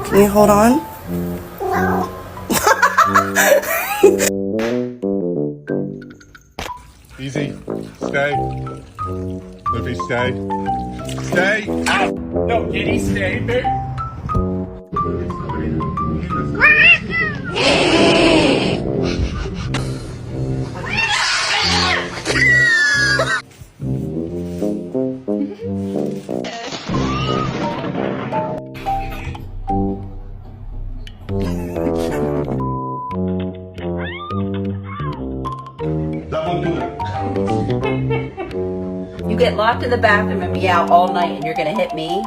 Can you hold on? Easy. Stay. Lippy, stay. Stay. Ow. No, Kitty, stay, babe. That won't do it. You get locked in the bathroom and be out all night and you're gonna hit me?